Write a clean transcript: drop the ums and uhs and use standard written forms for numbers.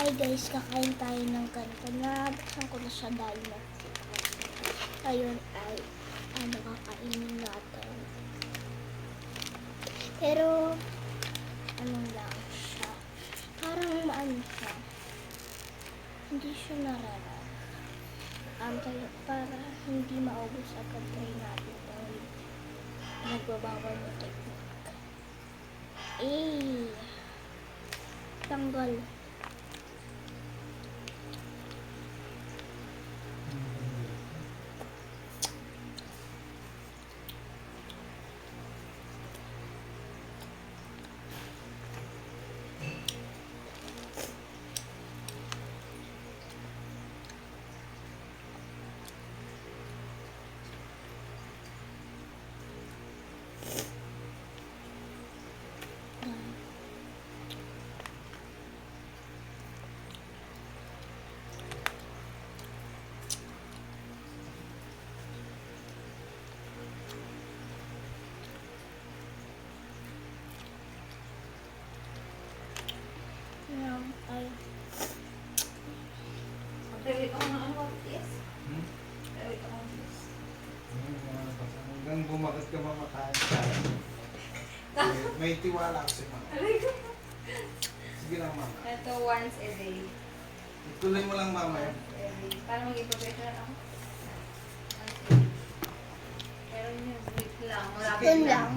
Hi guys, kakain tayo ng ganito. Nabuksan ko na siya dahil na. Ayun ay ano kakainin natin. Pero ano lang siya. Parang maano siya. Hindi siya narara. Kaya para hindi maubos agad try natin itong nagbabawal na technique. Tanggal. Ay. Wait ako ng ano, yes? Wait ako ng yes. Hanggang bumakit ka mamakain ka. May tiwala kasi mama. Sige lang mama. Ito once a day. Ituloy mo lang mama yan. Once a day. Para maging professional ako. Once a day. Pero yun, wait lang. Malapit Yun lang.